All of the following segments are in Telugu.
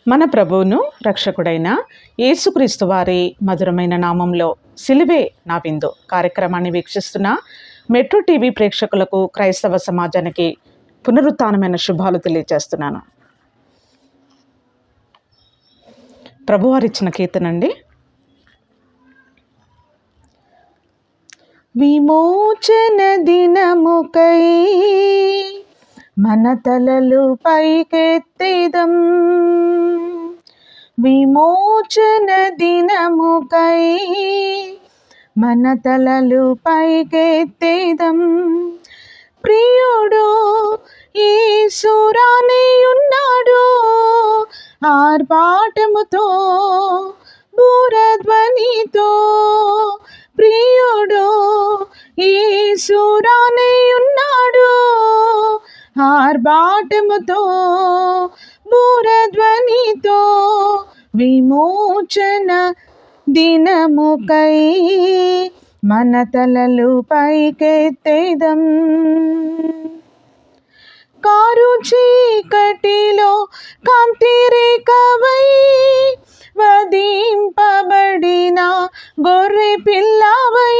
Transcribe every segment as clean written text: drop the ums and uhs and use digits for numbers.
మన ప్రభువును రక్షకుడైన యేసుక్రీస్తు వారి మధురమైన నామంలో సిలువే నా విందు కార్యక్రమాన్ని వీక్షిస్తున్న మెట్రో టీవీ ప్రేక్షకులకు క్రైస్తవ సమాజానికి పునరుత్థానమైన శుభాలు తెలియజేస్తున్నాను. ప్రభువారిచ్చిన కీర్తనండి. విమోచన దినముకై మన తలలు పైకెత్తెదం, విమోచన దినముకై మన తలలు పైకెత్తెదం. ప్రియుడు యేసు రానియున్నాడు, ఆర్భాటముతో బూరధ్వనితో. ప్రియుడు యేసు రానియున్నాడు, ఆర్భాటముతో బూరధ్వనితో. విమోచన దినముకై మన తలలు పైకెత్తెదం. కారు చీకటిలో కాంతి రేఖవై వధింపబడిన గొర్రె పిల్లవై.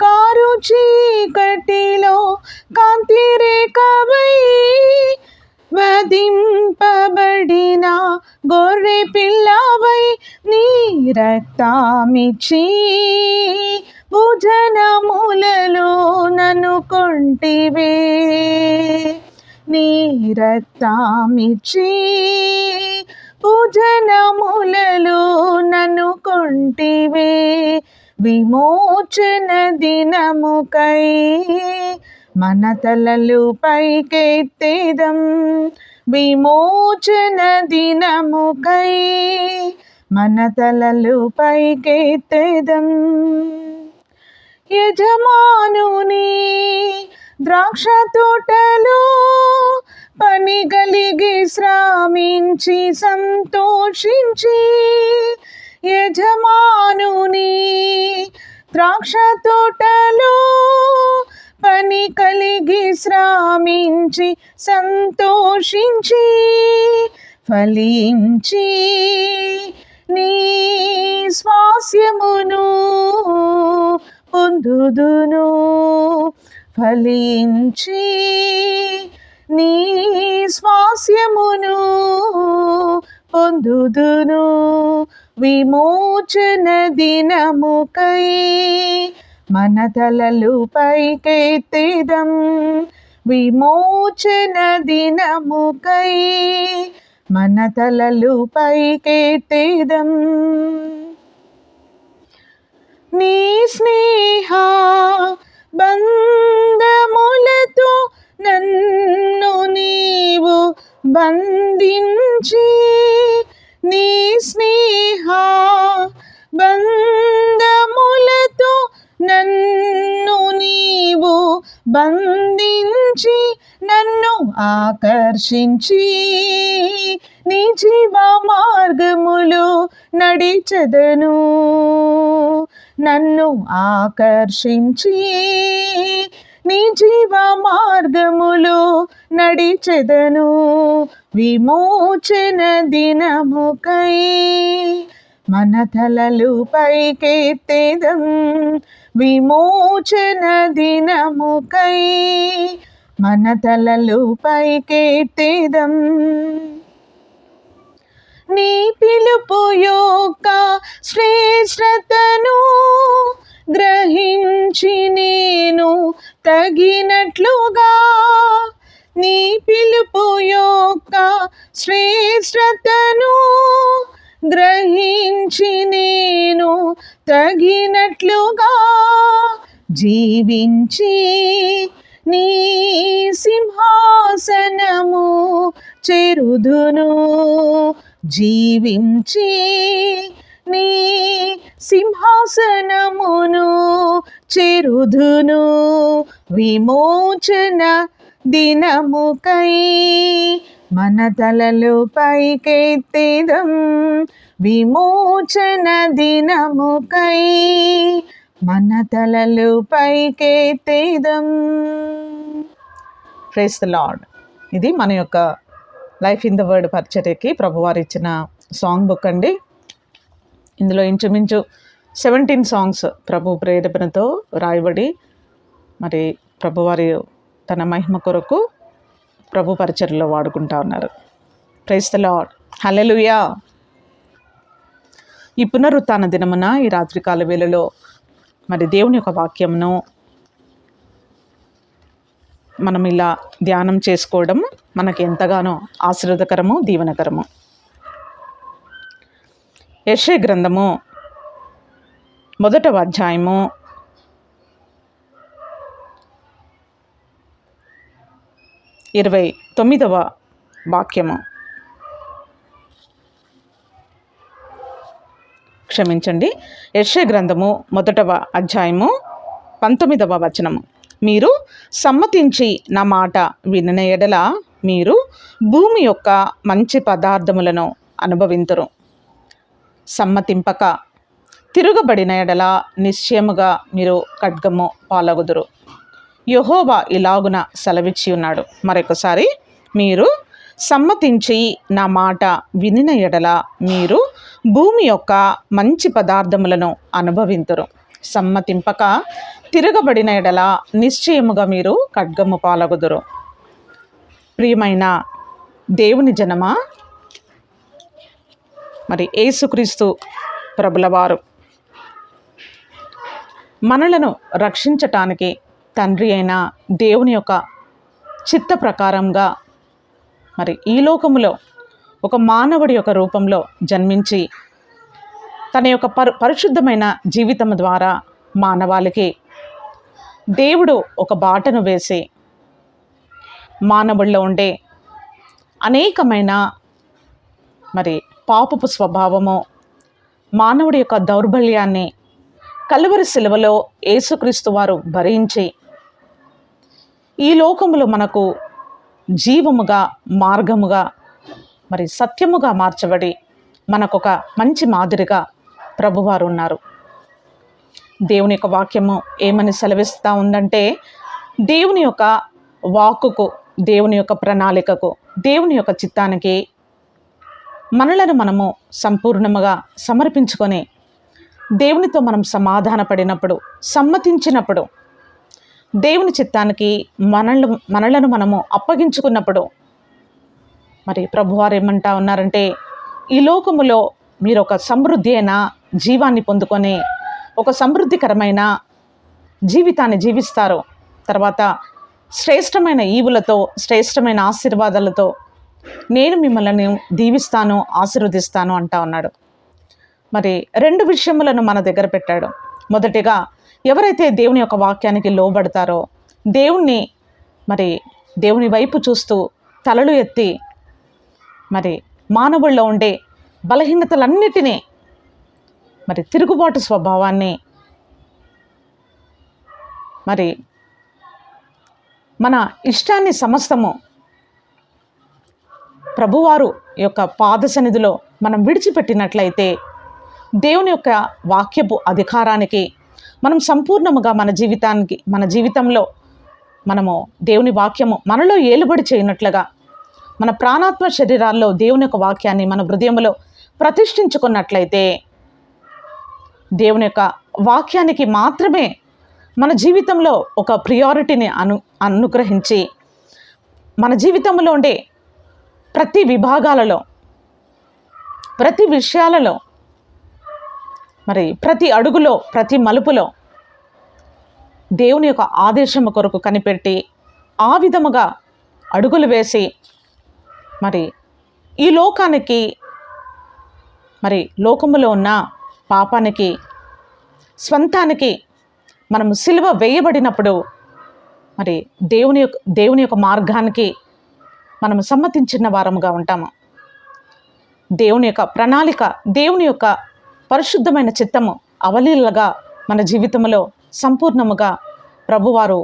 కారు చీకటిలో కాంతి రేఖవై వధింపబడిన గొర్రె పిల్లవై. నీ రక్తమిచ్చి భుజనములలో నన్ను కొంటివే, నీ రక్తమిచ్చి భుజనములలో నన్ను కొంటివే. విమోచన దినముకై మన తలలు పైకెత్తెదం, విమోచన దినముకై మన తలలు పైకెత్తెదం. యజమానుని ద్రాక్ష తోటలో పని కలిగి శ్రమించి సంతోషించి. యజమానుని ద్రాక్ష తోటలో పని కలిగి శ్రమించి సంతోషించి ఫలించి నీ స్వాస్యమును పొందుదును. ఫలించి నీ స్వాస్యమును పొందుదును. విమోచన దినముకై మన తలలు పైకెత్తెదం, విమోచన దినముకై మన తలలు పైకెత్తెదం. నీ స్నేహ బంధములతో నన్ను నీవు బంధించి. నీ స్నేహ బంధములతో నన్ను నీవు బంధించి నన్ను ఆకర్షించి నీ జీవ మార్గములో నడిచెదను. నన్ను ఆకర్షించి నీ జీవ మార్గములో నడిచెదను. విమోచన దినముకై మన తలలు పైకెత్తెదం, విమోచన దినముకై మన తలలు పైకెత్తెదం. నీ పిలుపు యొక్క శ్రేష్టతను గ్రహించి నేను తగినట్లుగా. నీ పిలుపు యొక్క శ్రేష్టతను గ్రహించి నేను తగినట్లుగా జీవించి నీ సింహాసనము చేరుదును. జీవించి నీ సింహాసనమును చేరుదును. విమోచన దినముకై మన తలలు పైకెత్తెదం, విమోచన దినముకై మన తలలు పైకెత్తెదం. Praise the lord. ఇది మన యొక్క లైఫ్ ఇన్ ద వర్డ్ పరిచర్యకి ప్రభువారు ఇచ్చిన సాంగ్ బుక్ అండి. ఇందులో ఇంచుమించు 17 సాంగ్స్ ప్రభు ప్రేరేపణతో రాయబడి మరి ప్రభువారి తన మహిమ కొరకు ప్రభు పరిచర్యలో వాడుకుంటా ఉన్నారు. ప్రైజ్ ద లార్డ్, హల్లెలూయా. ఈ పునరుత్థాన దినమున ఈ రాత్రికాల వేళలో మరి దేవుని యొక్క వాక్యమును మనం ఇలా ధ్యానం చేసుకోవడం మనకి ఎంతగానో ఆశీర్వాదకరము, దీవెనకరము. యెషయా గ్రంథము 1వ అధ్యాయము 29వ వాక్యము. క్షమించండి, యెషయా గ్రంథము 1వ అధ్యాయము 19వ వచనము. మీరు సమ్మతించి నా మాట వినిన ఎడల మీరు భూమి యొక్క మంచి పదార్థములను అనుభవింతురు. సమ్మతింపక తిరుగబడిన ఎడల నిశ్చయముగా మీరు ఖడ్గము పాలగుదురు. యెహోవా ఇలాగున సెలవిచ్చి ఉన్నాడు. మరొకసారి, మీరు సమ్మతించి నా మాట వినిన ఎడల మీరు భూమి యొక్క మంచి పదార్థములను అనుభవింతురు. సమ్మతింపక తిరగబడిన ఎడల నిశ్చయముగా మీరు ఖడ్గము పాలగుదురు. ప్రియమైన దేవుని జనమా, మరి యేసుక్రీస్తు ప్రభులవారు మనలను రక్షించటానికి తండ్రి అయిన దేవుని యొక్క చిత్త ప్రకారంగా మరి ఈ లోకములో ఒక మానవుడి యొక్క రూపంలో జన్మించి తన యొక్క పరిశుద్ధమైన జీవితం ద్వారా మానవాళికి దేవుడు ఒక బాటను వేసి మానవుల్లో ఉండే అనేకమైన మరి పాపపు స్వభావము, మానవుడి యొక్క దౌర్బల్యాన్ని కలువరి శిలువలో యేసుక్రీస్తు వారు భరించి ఈ లోకములో మనకు జీవముగా, మార్గముగా, మరి సత్యముగా మార్చబడి మనకొక మంచి మాదిరిగా ప్రభువారు ఉన్నారు. దేవుని యొక్క వాక్యము ఏమని సెలవిస్తూ ఉందంటే, దేవుని యొక్క వాక్కుకు, దేవుని యొక్క ప్రణాళికకు, దేవుని యొక్క చిత్తానికి మనలను మనము సంపూర్ణముగా సమర్పించుకొని దేవునితో మనం సమాధానపడినప్పుడు, సమ్మతించినప్పుడు, దేవుని చిత్తానికి మనలను మనము అప్పగించుకున్నప్పుడు మరి ప్రభువారు ఏమంటా ఉన్నారంటే, ఈ లోకములో మీరు ఒక సమృద్ధి అయిన జీవాన్ని పొందుకొని ఒక సమృద్ధికరమైన జీవితాన్ని జీవిస్తారు. తర్వాత శ్రేష్టమైన ఈవులతో, శ్రేష్టమైన ఆశీర్వాదాలతో నేను మిమ్మల్ని దీవిస్తాను, ఆశీర్వదిస్తాను అంటా ఉన్నాడు. మరి 2 విషయములను మన దగ్గర పెట్టాడు. మొదటిగా, ఎవరైతే దేవుని యొక్క వాక్యానికి లోబడతారో, దేవుని వైపు చూస్తూ తలలు ఎత్తి మరి మానవుల్లో ఉండే బలహీనతలన్నిటినీ, మరి తిరుగుబాటు స్వభావాన్ని, మరి మన ఇష్టాన్ని సమస్తము ప్రభువారు యొక్క పాద సన్నిధిలో మనం విడిచిపెట్టినట్లయితే దేవుని యొక్క వాక్యపు అధికారానికి మనం సంపూర్ణముగా మన జీవితంలో మనము దేవుని వాక్యము మనలో ఏలుబడి చేయనట్లుగా మన ప్రాణాత్మ శరీరాల్లో దేవుని యొక్క వాక్యాన్ని మన హృదయంలో ప్రతిష్ఠించుకున్నట్లయితే దేవుని యొక్క వాక్యానికి మాత్రమే మన జీవితంలో ఒక ప్రియారిటీని అనుగ్రహించి మన జీవితంలో ఉండే ప్రతి విభాగాలలో, ప్రతి విషయాలలో, మరి ప్రతి అడుగులో, ప్రతి మలుపులో దేవుని యొక్క ఆదేశము కొరకు కనిపెట్టి ఆ విధముగా అడుగులు వేసి మరి ఈ లోకానికి, మరి లోకములో ఉన్న పాపానికి, స్వంతానికి మనము సిలువ వేయబడినప్పుడు మరి దేవుని యొక్క మార్గానికి మనము సమ్మతించిన వారముగా ఉంటాము. దేవుని యొక్క ప్రణాళిక, దేవుని యొక్క పరిశుద్ధమైన చిత్తము అవలీలగా మన జీవితంలో సంపూర్ణముగా ప్రభువారు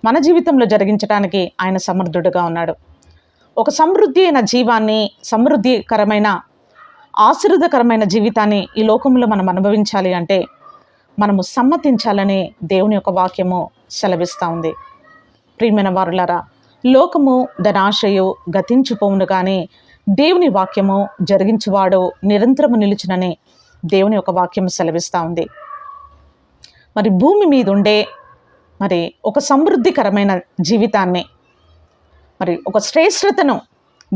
మన జీవితంలో జరిగించడానికి ఆయన సమర్థుడుగా ఉన్నాడు. ఒక సమృద్ధి అయిన జీవాన్ని, సమృద్ధికరమైన ఆశీర్వాదకరమైన జీవితాన్ని ఈ లోకంలో మనం అనుభవించాలి అంటే మనము సమ్మతించాలని దేవుని యొక్క వాక్యము సెలవిస్తూ ఉంది. ప్రియమైన వారులారా, లోకము ధనాశయు గతించిపోవును కానీ దేవుని వాక్యము జరిగించువాడు నిరంతరము నిలుచునని దేవుని యొక్క వాక్యం సెలవిస్తూ ఉంది. మరి భూమి మీద ఉండే మరి ఒక సమృద్ధికరమైన జీవితాన్ని, మరి ఒక శ్రేష్టతను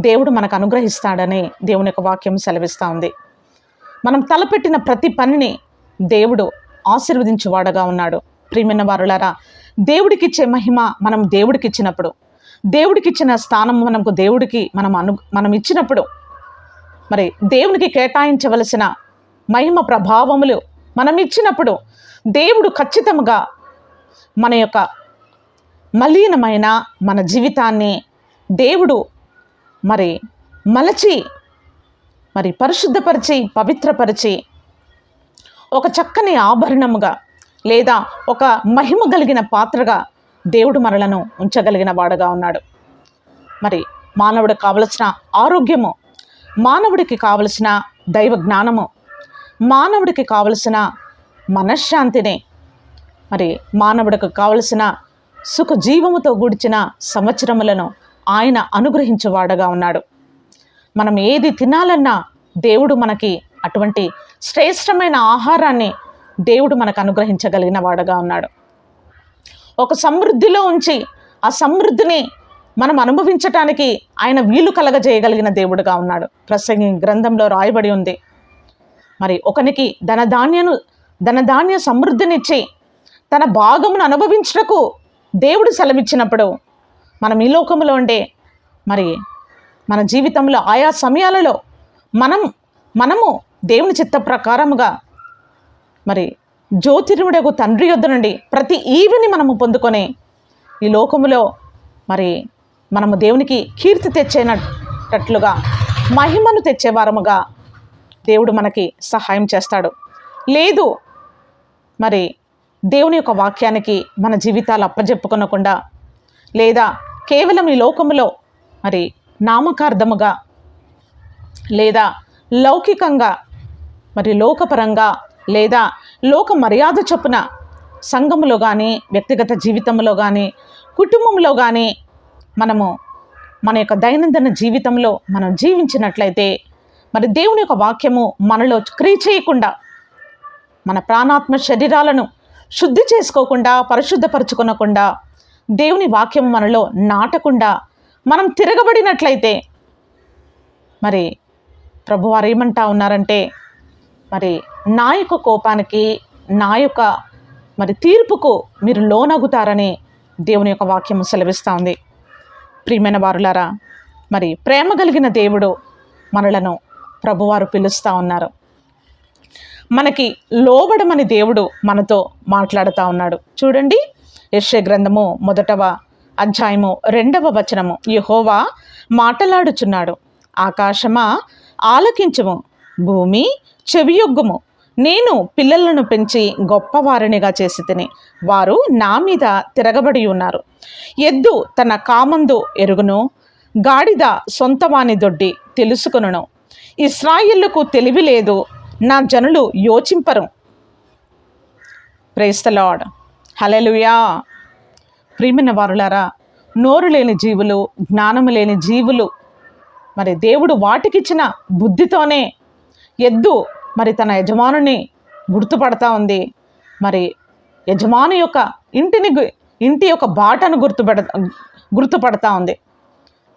దేవుడు మనకు అనుగ్రహిస్తాడని దేవుని యొక్క వాక్యం సెలవిస్తూ ఉంది. మనం తలపెట్టిన ప్రతి పనిని దేవుడు ఆశీర్వదించువాడుగా ఉన్నాడు. ప్రియమైన వారులారా, దేవుడికిచ్చే మహిమ మనం దేవుడికి ఇచ్చినప్పుడు, దేవుడికిచ్చిన స్థానం మనం ఇచ్చినప్పుడు, మరి దేవునికి కేటాయించవలసిన మహిమ ప్రభావములు మనం ఇచ్చినప్పుడు దేవుడు ఖచ్చితంగా మన యొక్క మలీనమైన మన జీవితాన్ని దేవుడు మరి మలచి, మరి పరిశుద్ధపరిచి, పవిత్రపరిచి ఒక చక్కని ఆభరణముగా లేదా ఒక మహిమ కలిగిన పాత్రగా దేవుడు మనలను ఉంచగలిగిన వాడుగా ఉన్నాడు. మరి మానవుడికి కావలసిన ఆరోగ్యము, మానవుడికి కావలసిన దైవ జ్ఞానము, మానవుడికి కావలసిన మనశ్శాంతిని, మరి మానవుడికి కావలసిన సుఖ జీవముతో గూడిచిన సంవత్సరములను ఆయన అనుగ్రహించేవాడుగా ఉన్నాడు. మనం ఏది తినాలన్నా దేవుడు మనకి అటువంటి శ్రేష్టమైన ఆహారాన్ని దేవుడు మనకు అనుగ్రహించగలిగిన వాడుగా ఉన్నాడు. ఒక సమృద్ధిలో ఉంచి ఆ సమృద్ధిని మనం అనుభవించటానికి ఆయన వీలు కలగజేయగలిగిన దేవుడుగా ఉన్నాడు. ప్రసంగి గ్రంథంలో రాయబడి ఉంది. మరి ఒకనికి ధనధాన్య సమృద్ధినిచ్చి తన భాగమును అనుభవించుటకు దేవుడు సెలవిచ్చినప్పుడు, మనం ఈ లోకంలో ఉండే మరి మన జీవితంలో ఆయా సమయాలలో మనము దేవుని చిత్త ప్రకారముగా మరి జ్యోతిర్ముడకు తండ్రి యొద్ద నుండి ప్రతి ఈవిని మనము పొందుకొని ఈ లోకములో మరి మనము దేవునికి కీర్తి తెచ్చేటట్లుగా, మహిమను తెచ్చేవారముగా దేవుడు మనకి సహాయం చేస్తాడు. లేదు మరి దేవుని యొక్క వాక్యానికి మన జీవితాలు అప్పజెప్పుకొనకుండా, లేదా కేవలం ఈ లోకములో మరి నామకార్థముగా లేదా లౌకికంగా, మరి లోకపరంగా లేదా లోక మర్యాద చొప్పున సంఘములో కానీ, వ్యక్తిగత జీవితంలో కానీ, కుటుంబంలో కానీ మనము మన యొక్క దైనందిన జీవితంలో మనం జీవించినట్లయితే, మరి దేవుని యొక్క వాక్యము మనలో క్రియ చేయకుండా, మన ప్రాణాత్మ శరీరాలను శుద్ధి చేసుకోకుండా, పరిశుద్ధపరచుకొనకుండా, దేవుని వాక్యము మనలో నాటకుండా మనం తిరగబడినట్లయితే, మరి ప్రభువారు ఏమంటా ఉన్నారంటే, మరి నా యొక్క కోపానికి, నా యొక్క మరి తీర్పుకు మీరు లోనగుతారని దేవుని యొక్క వాక్యము సెలవిస్తూ ఉంది. ప్రియమైన వారులారా, మరి ప్రేమ కలిగిన దేవుడు మనలను ప్రభువారు పిలుస్తూ ఉన్నారు. మనకి లోబడమని దేవుడు మనతో మాట్లాడుతూ ఉన్నాడు. చూడండి, యెషయా గ్రంథము 1వ అధ్యాయము 2వ వచనము. యెహోవా మాటలాడుచున్నాడు, ఆకాశమా ఆలకించుము, భూమి చెవియొగ్గుము. నేను పిల్లలను పెంచి గొప్పవారినిగా చేసి తిని, వారు నా మీద తిరగబడి ఉన్నారు. ఎద్దు తన కామందు ఎరుగును, గాడిద సొంతవాని దొడ్డి తెలుసుకొనును. ఇశ్రాయేలుకు తెలివి లేదు, నా జనులు యోచింపరు. Praise the lord. హల్లెలూయా. ప్రియమైన వారులారా, నోరు లేని జీవులు, జ్ఞానము లేని జీవులు, మరి దేవుడు వాటికిచ్చిన బుద్ధితోనే ఎద్దు మరి తన యజమానుని గుర్తుపడతా ఉంది. మరి యజమాని యొక్క ఇంటి యొక్క బాటను గుర్తుపడతా ఉంది.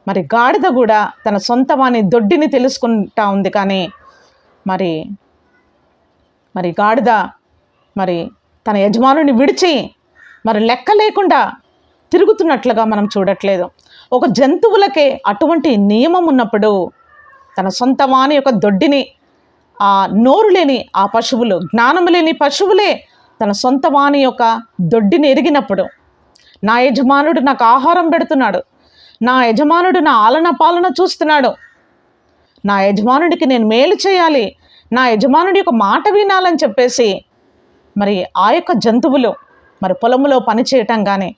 మరి గాడిద కూడా తన సొంతవాని దొడ్డిని తెలుసుకుంటా ఉంది. కానీ మరి గాడిద మరి తన యజమానుని విడిచి మరి లెక్క లేకుండా తిరుగుతున్నట్లుగా మనం చూడట్లేదు. ఒక జంతువులకే అటువంటి నియమం ఉన్నప్పుడు, తన సొంతవాని యొక్క దొడ్డిని, ఆ నోరు లేని ఆ పశువులు, జ్ఞానము లేని పశువులే తన సొంతవాని యొక్క దొడ్డిని ఎరిగినప్పుడు, నా యజమానుడు నాకు ఆహారం పెడుతున్నాడు, నా యజమానుడు నా ఆలన పాలన చూస్తున్నాడు, నా యజమానుడికి నేను మేలు చేయాలి, నా యజమానుడి యొక్క మాట వినాలని చెప్పేసి మరి ఆ యొక్క జంతువులు మరి పొలంలో పని చేయటం కానీ,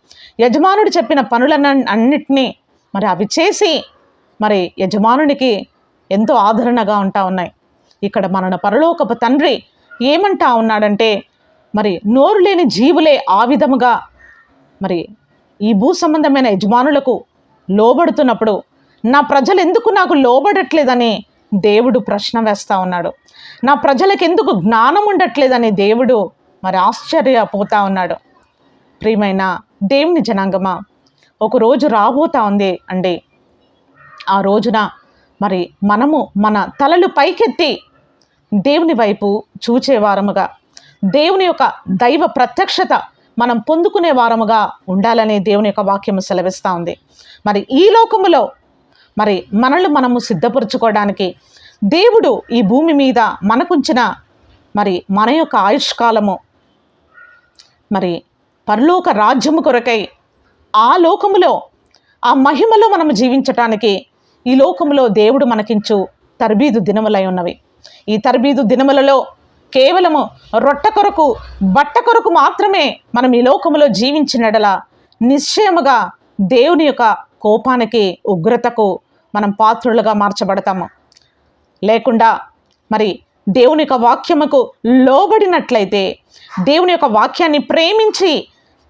యజమానుడు చెప్పిన పనులన్నిటినీ మరి అవి చేసి మరి యజమానునికి ఎంతో ఆదరణగా ఉంటా ఉన్నాయి. ఇక్కడ మన పరలోకపు తండ్రి ఏమంటా ఉన్నాడంటే, మరి నోరు లేని జీవులే ఆ విధముగా మరి ఈ భూ సంబంధమైన యజమానులకు లోబడుతున్నప్పుడు నా ప్రజలు ఎందుకు నాకు లోబడట్లేదని దేవుడు ప్రశ్న వేస్తూ ఉన్నాడు. నా ప్రజలకు ఎందుకు జ్ఞానం ఉండట్లేదని దేవుడు మరి ఆశ్చర్యపోతూ ఉన్నాడు. ప్రియమైన దేవుని జనాంగమా, ఒక రోజు రాబోతా ఉంది అండి. ఆ రోజున మరి మనము మన తలలు పైకెత్తి దేవుని వైపు చూచేవారముగా, దేవుని యొక్క దైవ ప్రత్యక్షత మనం పొందుకునే వారముగా ఉండాలని దేవుని యొక్క వాక్యము సెలవిస్తూ ఉంది. మరి ఈ లోకములో మరి మనల్ని మనము సిద్ధపరచుకోవడానికి దేవుడు ఈ భూమి మీద మనకుంచిన మరి మన యొక్క ఆయుష్కాలము మరి పరలోక రాజ్యము కొరకై ఆ లోకములో ఆ మహిమలో మనం జీవించటానికి ఈ లోకములో దేవుడు మనకించు తర్బీదు దినములై ఉన్నవి. ఈ తర్బీదు దినములలో కేవలము రొట్టె కొరకు బట్ట కొరకు మాత్రమే మనం ఈ లోకములో జీవించినడల నిశ్చయముగా దేవుని యొక్క కోపానికి, ఉగ్రతకు మనం పాత్రులుగా మార్చబడతాము. లేకుండా మరి దేవుని యొక్క వాక్యముకు లోబడినట్లయితే, దేవుని యొక్క వాక్యాన్ని ప్రేమించి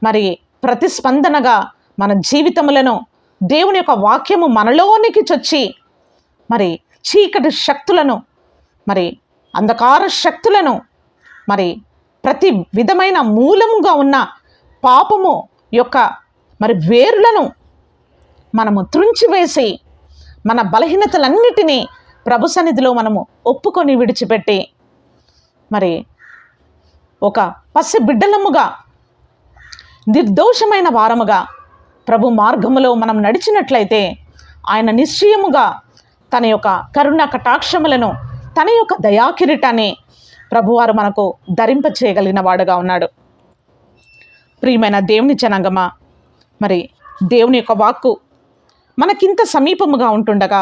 మరి ప్రతిస్పందనగా మన జీవితములను దేవుని యొక్క వాక్యము మనలోనికి చొచ్చి మరి చీకటి శక్తులను, మరి అంధకార శక్తులను, మరి ప్రతి విధమైన మూలముగా ఉన్న పాపము యొక్క మరి వేర్లను మనము త్రుంచివేసి మన బలహీనతలన్నిటినీ ప్రభు సన్నిధిలో మనము ఒప్పుకొని విడిచిపెట్టి మరి ఒక పసి బిడ్డలముగా నిర్దోషమైన వారముగా ప్రభు మార్గములో మనం నడిచినట్లయితే ఆయన నిశ్చయముగా తన యొక్క కరుణ కటాక్షములను, తన యొక్క దయాకిరీటాన్ని ప్రభువారు మనకు ధరింపచేయగలిగిన వాడుగా ఉన్నాడు. ప్రియమైన దేవుని జనాంగమా, మరి దేవుని యొక్క వాక్కు మనకింత సమీపముగా ఉంటుండగా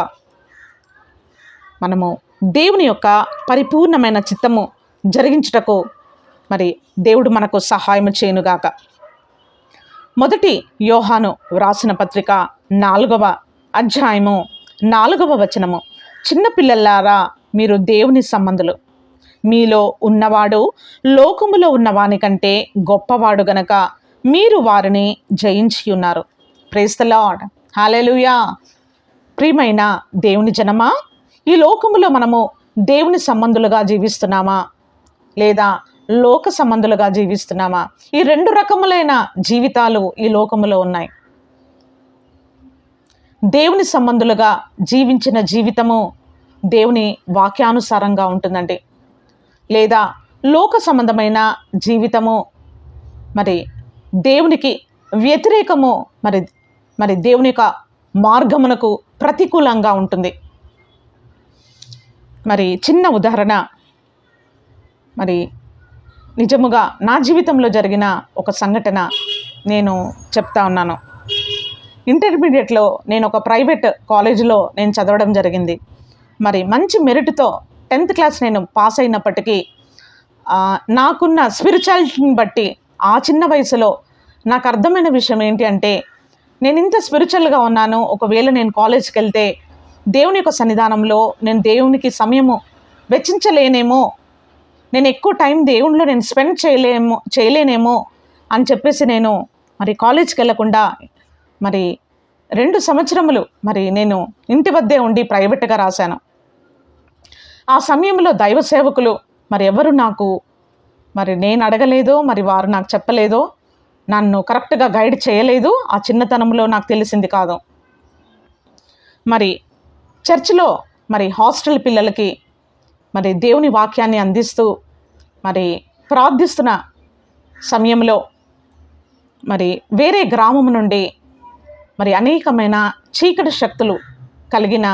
మనము దేవుని యొక్క పరిపూర్ణమైన చిత్తము జరిగించుటకు మరి దేవుడు మనకు సహాయం చేయనుగాక. మొదటి యోహాను వ్రాసిన పత్రిక 4వ అధ్యాయము 4వ వచనము, చిన్నపిల్లలారా మీరు దేవుని సంబంధులు, మీలో ఉన్నవాడు లోకములో ఉన్నవాని కంటే గొప్పవాడు గనక మీరు వారిని జయించి ఉన్నారు. Praise the lord, hallelujah. ప్రియమైన దేవుని జనమా, ఈ లోకములో మనము దేవుని సంబంధులుగా జీవిస్తున్నామా లేదా లోక సంబంధులుగా జీవిస్తున్నామా? ఈ రెండు రకములైన జీవితాలు ఈ లోకములో ఉన్నాయి. దేవుని సంబంధులుగా జీవించిన జీవితము దేవుని వాక్యానుసారంగా ఉంటుందండి. లేదా లోక సంబంధమైన జీవితము మరి దేవునికి వ్యతిరేకము, మరి దేవుని యొక్క మార్గమునకు ప్రతికూలంగా ఉంటుంది. మరి చిన్న ఉదాహరణ, మరి నిజముగా నా జీవితంలో జరిగిన ఒక సంఘటన నేను చెప్తా ఉన్నాను. ఇంటర్మీడియట్లో నేను ఒక ప్రైవేట్ కాలేజీలో నేను చదవడం జరిగింది. మరి మంచి మెరిట్తో 10th క్లాస్ నేను పాస్ అయినప్పటికీ నాకున్న స్పిరిచువాలిటీని బట్టి ఆ చిన్న వయసులో నాకు అర్థమైన విషయం ఏంటి అంటే, నేను ఇంత స్పిరిచువల్గా ఉన్నాను, ఒకవేళ నేను కాలేజ్కి వెళ్తే దేవుని యొక్క సన్నిధానంలో నేను దేవునికి సమయము వెచ్చించలేనేమో, నేను ఎక్కువ టైం దేవునిలో నేను స్పెండ్ చేయలేనేమో అని చెప్పేసి నేను మరి కాలేజ్కి వెళ్ళకుండా మరి 2 సంవత్సరములు మరి నేను ఇంటి వద్దే ఉండి ప్రైవేట్గా రాశాను. ఆ సమయంలో దైవ సేవకులు మరి ఎవరు నాకు మరి నేను అడగలేదో, మరి వారు నాకు చెప్పలేదో, నన్ను కరెక్ట్గా గైడ్ చేయలేదు. ఆ చిన్నతనంలో నాకు తెలిసింది కాదు. మరి చర్చిలో మరి హాస్టల్ పిల్లలకి మరి దేవుని వాక్యాన్ని అందిస్తూ మరి ప్రార్థిస్తున్న సమయంలో మరి వేరే గ్రామం నుండి మరి అనేకమైన చీకటి శక్తులు కలిగిన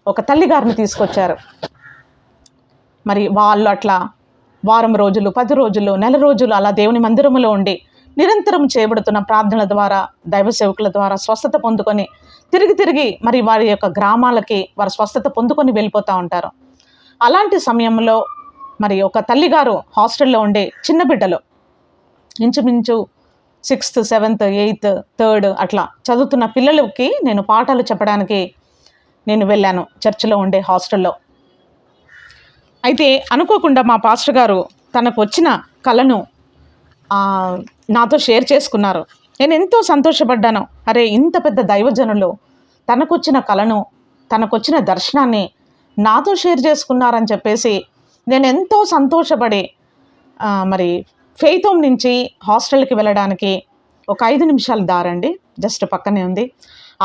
ఒక తల్లిగారిని తీసుకొచ్చారు. మరి వాళ్ళు అట్లా వారం రోజులు, 10 రోజులు, నెల రోజులు అలా దేవుని మందిరములో ఉండి నిరంతరం చేయబడుతున్న ప్రార్థనల ద్వారా, దైవ సేవకుల ద్వారా స్వస్థత పొందుకొని తిరిగి మరి వారి యొక్క గ్రామాలకి వారు స్వస్థత పొందుకొని వెళ్ళిపోతూ ఉంటారు. అలాంటి సమయంలో మరి ఒక తల్లిగారు హాస్టల్లో ఉండే చిన్న బిడ్డలు ఇంచుమించు 6th, 7th, 8th, 3rd అట్లా చదువుతున్న పిల్లలకి నేను పాఠాలు చెప్పడానికి నేను వెళ్ళాను చర్చిలో ఉండే హాస్టల్లో. అయితే అనుకోకుండా మా పాస్టర్ గారు తనకు వచ్చిన కళను నాతో షేర్ చేసుకున్నారు. నేను ఎంతో సంతోషపడ్డాను. అరే, ఇంత పెద్ద దైవజనులు తనకొచ్చిన కలను, తనకొచ్చిన దర్శనాన్ని నాతో షేర్ చేసుకున్నారని చెప్పేసి నేను ఎంతో సంతోషపడి మరి ఫెయిత్ హోమ్ నుంచి హాస్టల్కి వెళ్ళడానికి ఒక 5 నిమిషాల దారండి, జస్ట్ పక్కనే ఉంది.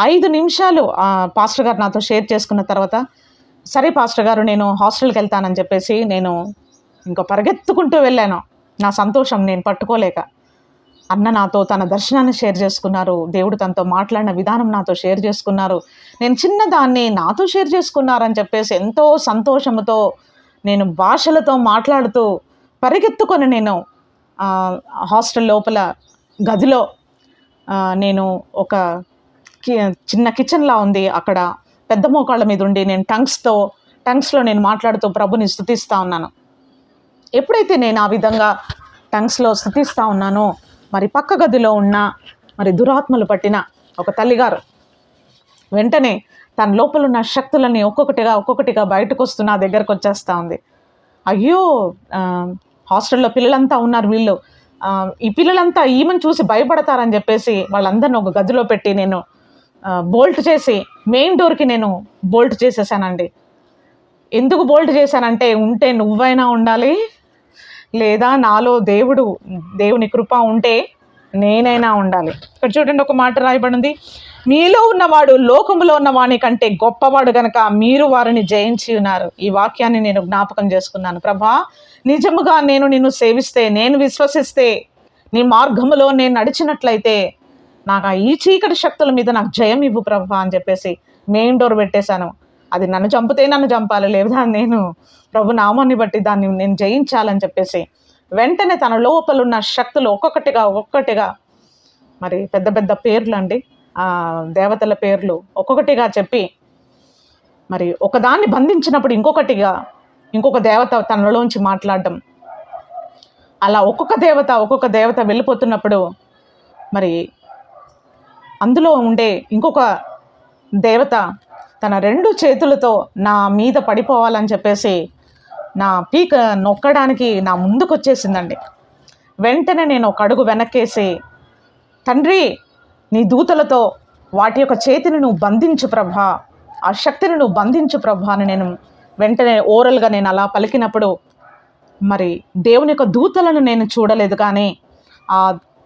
5 నిమిషాలు పాస్టర్ గారు నాతో షేర్ చేసుకున్న తర్వాత, సరే పాస్టర్ గారు నేను హాస్టల్కి వెళ్తానని చెప్పేసి నేను ఇంకా పరిగెత్తుకుంటూ వెళ్ళాను. నా సంతోషం నేను పట్టుకోలేక. అన్న నాతో తన దర్శనాన్ని షేర్ చేసుకున్నారు, దేవుడు తనతో మాట్లాడిన విధానం నాతో షేర్ చేసుకున్నారు, నేను చిన్నదాన్ని నాతో షేర్ చేసుకున్నారని చెప్పేసి ఎంతో సంతోషంతో నేను భాషలతో మాట్లాడుతూ పరిగెత్తుకొని నేను హాస్టల్ లోపల గదిలో నేను ఒక చిన్న కిచెన్లా ఉంది, అక్కడ పెద్ద మోకాళ్ళ మీద ఉండి నేను టంగ్స్లో నేను మాట్లాడుతూ ప్రభుని స్తుతిస్తూ ఉన్నాను. ఎప్పుడైతే నేను ఆ విధంగా టంగ్స్లో స్తుతిస్తూ ఉన్నానో, మరి పక్క గదిలో ఉన్న మరి దురాత్మలు పట్టిన ఒక తల్లిగారు వెంటనే తన లోపల ఉన్న శక్తులని ఒక్కొక్కటిగా బయటకు వస్తూ నా దగ్గరకు వచ్చేస్తూ ఉంది. అయ్యో, హాస్టల్లో పిల్లలంతా ఉన్నారు, వీళ్ళు ఈ పిల్లలంతా ఈమెను చూసి భయపడతారని చెప్పేసి వాళ్ళందరిని ఒక గదిలో పెట్టి నేను బోల్ట్ చేసి మెయిన్ డోర్కి నేను బోల్ట్ చేసేసానండి. ఎందుకు బోల్ట్ చేశానంటే, ఉంటే నువ్వైనా ఉండాలి, లేదా నాలో దేవుని కృప ఉంటే నేనైనా ఉండాలి. ఇక్కడ చూడండి, ఒక మాట రాయబడింది, మీలో ఉన్నవాడు లోకములో ఉన్న వాని కంటే గొప్పవాడు గనక మీరు వారిని జయించి ఉన్నారు. ఈ వాక్యాన్ని నేను జ్ఞాపకం చేసుకున్నాను. ప్రభా, నిజముగా నేను నిన్ను సేవిస్తే, నేను విశ్వసిస్తే, నీ మార్గములో నేను నడిచినట్లయితే నాకు ఈ చీకటి శక్తుల మీద నాకు జయం ఇవ్వు ప్రభా అని చెప్పేసి మెయిన్ డోర్ పెట్టేశాను. అది నన్ను చంపితే నన్ను చంపాలి, లేదా నేను ప్రభు నామాన్ని బట్టి దాన్ని నేను జయించాలని చెప్పేసి వెంటనే తన లోపల ఉన్న శక్తులు ఒక్కొక్కటిగా మరి పెద్ద పెద్ద పేర్లు అండి, దేవతల పేర్లు ఒక్కొక్కటిగా చెప్పి, మరి ఒకదాన్ని బంధించినప్పుడు ఇంకొక దేవత తనలోంచి మాట్లాడడం, అలా ఒక్కొక్క దేవత వెళ్ళిపోతున్నప్పుడు మరి అందులో ఉండే ఇంకొక దేవత తన 2 చేతులతో నా మీద పడిపోవాలని చెప్పేసి నా పీక నొక్కడానికి నా ముందుకు వచ్చేసిందండి. వెంటనే నేను ఒక అడుగు వెనక్కేసి, తండ్రి, నీ దూతలతో వాటి యొక్క చేతిని నువ్వు బంధించు ప్రభా, ఆ శక్తిని నువ్వు బంధించు ప్రభా అని నేను వెంటనే ఓరల్గా నేను అలా పలికినప్పుడు, మరి దేవుని యొక్క దూతలను నేను చూడలేదు, కానీ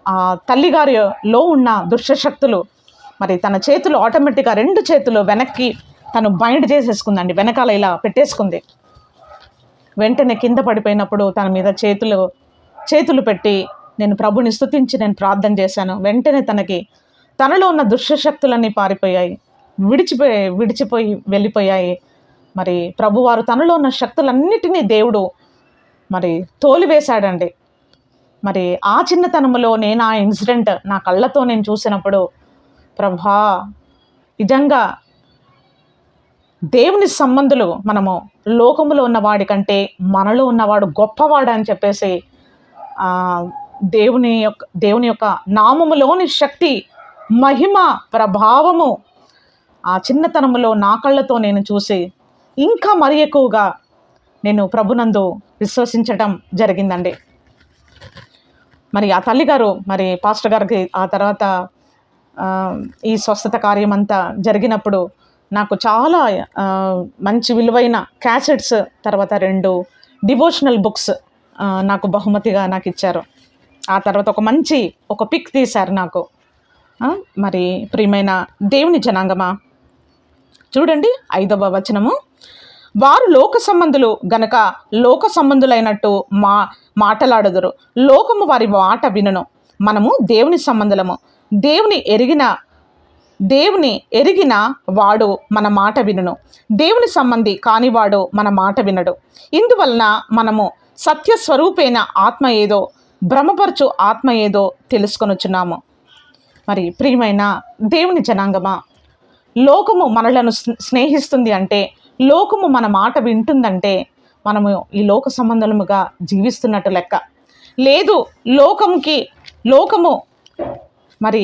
ఆ తల్లిగారిలో ఉన్న దుష్టశక్తులు మరి తన చేతులు ఆటోమేటిక్గా 2 చేతులు వెనక్కి తను బైండ్ చేసేసుకుందండి, వెనకాల ఇలా పెట్టేసుకుంది. వెంటనే కింద పడిపోయినప్పుడు తన మీద చేతులు పెట్టి నేను ప్రభుని స్తుతించి నేను ప్రార్థన చేశాను. వెంటనే తనలో ఉన్న దుష్టశక్తులన్నీ పారిపోయాయి, విడిచిపోయి వెళ్ళిపోయాయి. మరి ప్రభువారు తనలో ఉన్న శక్తులన్నిటినీ దేవుడు మరి తోలివేశాడండి. మరి ఆ చిన్నతనంలో నేను ఆ ఇన్సిడెంట్ నా కళ్ళతో నేను చూసినప్పుడు, ప్రభా, నిజంగా దేవుని సంబంధులు మనము లోకములో ఉన్నవాడి కంటే మనలో ఉన్నవాడు గొప్పవాడు అని చెప్పేసి దేవుని యొక్క నామములోని శక్తి, మహిమ, ప్రభావము ఆ చిన్నతనములో నా కళ్ళతో నేను చూసి ఇంకా మరి ఎక్కువగా నేను ప్రభునందు విశ్వసించటం జరిగిందండి. మరి ఆ తల్లిగారు మరి పాస్టర్ గారికి ఆ తర్వాత ఈ స్వస్థత కార్యం అంతా జరిగినప్పుడు నాకు చాలా మంచి విలువైన క్యాసెట్స్, తర్వాత 2 డివోషనల్ బుక్స్ నాకు బహుమతిగా నాకు ఇచ్చారు. ఆ తర్వాత ఒక పిక్ తీశారు నాకు. మరి ప్రియమైన దేవుని జనాంగమా, చూడండి 5వ వచనము, వారు లోక సంబంధులు గనక లోక సంబంధులైనట్టు మాటలాడుదురు, లోకము వారి మాట వినును. మనము దేవుని సంబంధులము, దేవుని ఎరిగిన వాడు మన మాట వినును, దేవుని సంబంధి కానివాడు మన మాట వినడు. ఇందువలన మనము సత్యస్వరూపైన ఆత్మ ఏదో, భ్రమపరచు ఆత్మ ఏదో తెలుసుకొనుచున్నాము. మరి ప్రియమైన దేవుని జనాంగమా, లోకము మనలను స్నేహిస్తుంది అంటే, లోకము మన మాట వింటుందంటే మనము ఈ లోక సంబంధముగా జీవిస్తున్నట్టు లెక్క. లేదు, లోకము మరి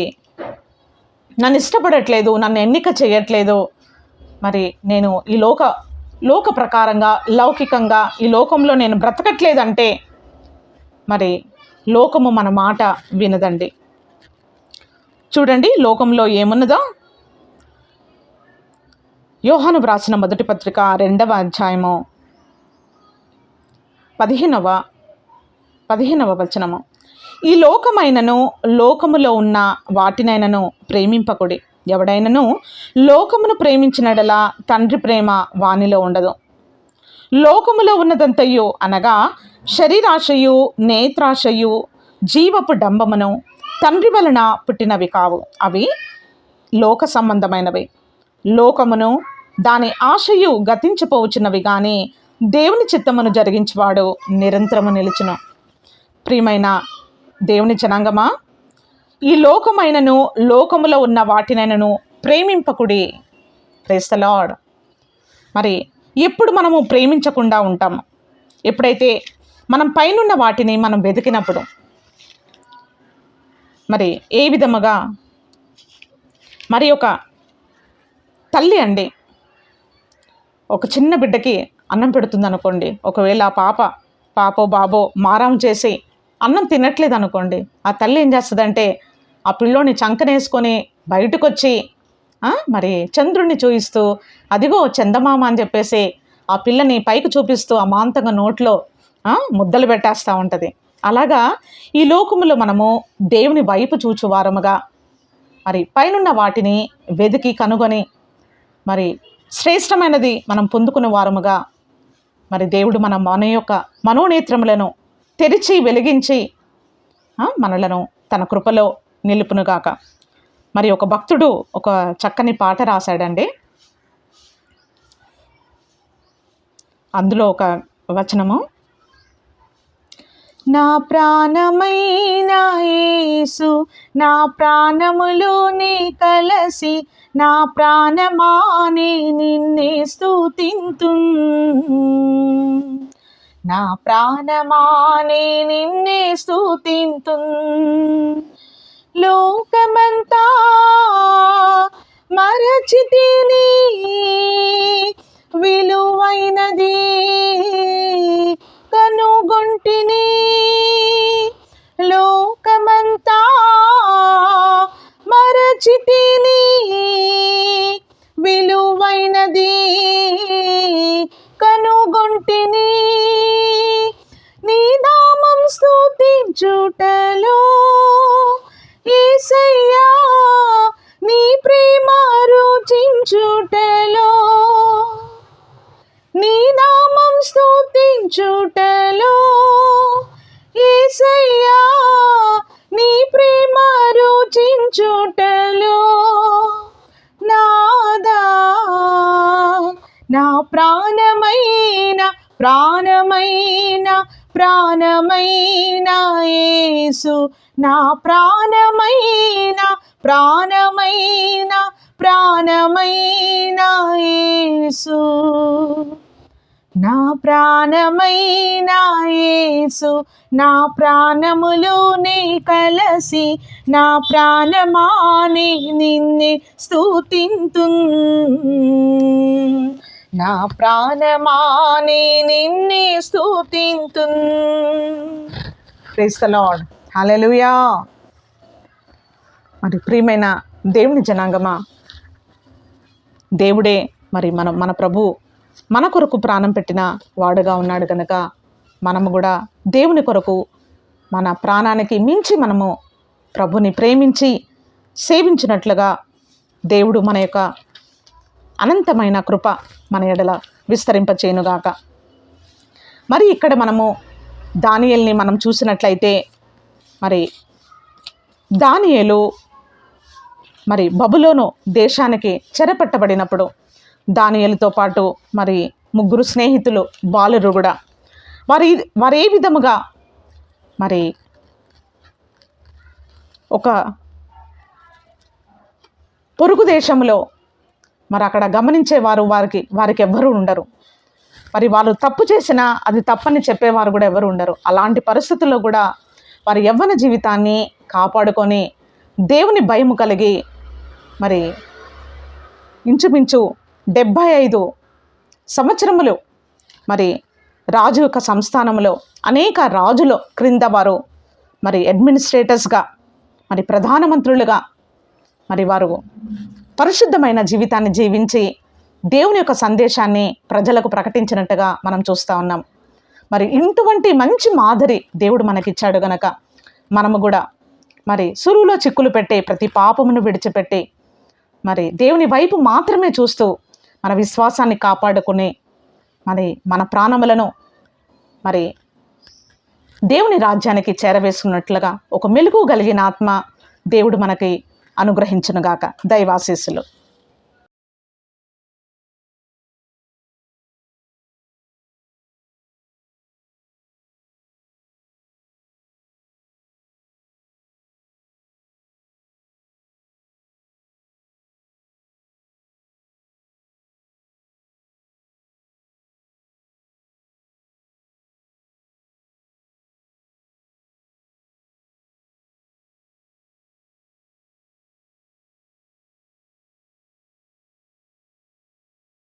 నన్ను ఇష్టపడట్లేదు, నన్ను ఎన్నిక చేయట్లేదు, మరి నేను ఈ లోక ప్రకారంగా లౌకికంగా ఈ లోకంలో నేను బ్రతకట్లేదంటే మరి లోకము మన మాట వినదండి. చూడండి లోకంలో ఏమున్నదో. యోహాను వ్రాసిన మొదటి పత్రిక 2వ అధ్యాయము 15వ వచనము. ఈ లోకమైనను లోకములో ఉన్న వాటినైనను ప్రేమింపకుడి. ఎవడైనను లోకమును ప్రేమించినడలా తండ్రి ప్రేమ వానిలో ఉండదు. లోకములో ఉన్నదంతయు అనగా శరీరాశయు, నేత్రాశయు, జీవపు డంబమును తండ్రి వలన పుట్టినవి కావు. అవి లోక సంబంధమైనవి. లోకమును దాని ఆశయు గతించిపోవచ్చున్నవి కానీ దేవుని చిత్తమును జరిగించువాడు నిరంతరము నిలుచును. ప్రియమైన దేవుని జనాంగమా, ఈ లోకమైనను లోకములో ఉన్న వాటినైనను ప్రేమింపకుడి. Praise the lord. మరి ఎప్పుడు మనము ప్రేమించకుండా ఉంటాము? ఎప్పుడైతే మనం పైనున్న వాటిని మనం వెతికినప్పుడు. మరి ఏ విధముగా మరి ఒక తల్లి అండి ఒక చిన్న బిడ్డకి అన్నం పెడుతుంది అనుకోండి. ఒకవేళ ఆ పాపో బాబో మారం చేసి అన్నం తినట్లేదు అనుకోండి, ఆ తల్లి ఏం చేస్తుందంటే ఆ పిల్లోని చంకనేసుకొని బయటకు వచ్చి మరి చంద్రుడిని చూపిస్తూ, అదిగో చందమామ అని చెప్పేసి ఆ పిల్లని పైకి చూపిస్తూ అమాంతంగా నోట్లో ముద్దలు పెట్టేస్తూ ఉంటుంది. అలాగా ఈ లోకములో మనము దేవుని వైపు చూచువారముగా మరి పైనున్న వాటిని వెతికి కనుగొని మరి శ్రేష్టమైనది మనం పొందుకునే వారముగా మరి దేవుడు మన యొక్క మనోనేత్రములను తెరిచి వెలిగించి మనలను తన కృపలో నిలుపునుగాక. మరి ఒక భక్తుడు ఒక చక్కని పాట రాశాడండి. అందులో ఒక వచనము, నా ప్రాణమైన యేసు నా ప్రాణములు నీ కలసి నా ప్రాణమాని నిన్నే స్తుతింతున్, నా ప్రాణమాని నిన్నే స్తుతింతున్. లోకమంతా మరచితిని విలువైనది కనుగొంటిని. లోకమంతా మరచితిని విలువైనది కనుగొంటిని. నీ నామం స్తుతించుటలో యేసయ్యా నీ ప్రేమ రుచించుటలో, నీ నామం స్తుతించుటలో యేసయ్యా నీ ప్రేమ రుచించుటలో, నాదా నా ప్రాణమైన ప్రాణమైన ప్రాణమైన యేసు నా ప్రాణమైన ప్రాణమైన ప్రాణమైన యేసు, నా ప్రాణమైన యేసు నా ప్రాణములు నీ కలసి నా ప్రాణమాని నిన్నే స్తుతింతున్, నా ప్రాణమాని నిన్నే స్తుతింతున్. Praise the lord. హల్లెలూయా. మరి ప్రియమైన దేవుని జనాంగమా, దేవుడే మరి మన ప్రభు మన కొరకు ప్రాణం పెట్టిన వాడుగా ఉన్నాడు కనుక మనము కూడా దేవుని కొరకు మన ప్రాణానికి మించి మనము ప్రభుని ప్రేమించి సేవించినట్లుగా దేవుడు మన యొక్క అనంతమైన కృప మన ఎడల విస్తరింపచేయునుగాక. మరి ఇక్కడ మనము దానియేలుని మనం చూసినట్లయితే మరి దానియేలు మరి బబులోను దేశానికి చెరపట్టబడినప్పుడు దానియేలుతో పాటు మరి 3 స్నేహితులు బాలురు కూడా వారు ఏ విధముగా మరి ఒక పొరుగు దేశంలో మరి అక్కడ గమనించేవారు వారికి ఎవ్వరూ ఉండరు. మరి వాళ్ళు తప్పు చేసినా అది తప్పని చెప్పేవారు కూడా ఎవరు ఉండరు. అలాంటి పరిస్థితుల్లో కూడా వారి యవ్వన జీవితాన్ని కాపాడుకొని దేవుని భయము కలిగి మరి ఇంచుమించు 75 సంవత్సరములు మరి రాజు యొక్క సంస్థానంలో అనేక రాజుల క్రింద వారు మరి అడ్మినిస్ట్రేటర్స్గా మరి ప్రధానమంత్రులుగా మరి వారు పరిశుద్ధమైన జీవితాన్ని జీవించి దేవుని యొక్క సందేశాన్ని ప్రజలకు ప్రకటించినట్టుగా మనం చూస్తూ ఉన్నాం. మరి ఇటువంటి మంచి మాదిరి దేవుడు మనకిచ్చాడు గనక మనము కూడా మరి సులువులో చిక్కులు పెట్టే ప్రతి పాపమును విడిచిపెట్టి మరి దేవుని వైపు మాత్రమే చూస్తూ మన విశ్వాసాన్ని కాపాడుకుని మరి మన ప్రాణములను మరి దేవుని రాజ్యానికి చేరవేసుకున్నట్లుగా ఒక మెలుగు కలిగిన ఆత్మ దేవుడు మనకి అనుగ్రహించునుగాక. దైవాశీస్సులు.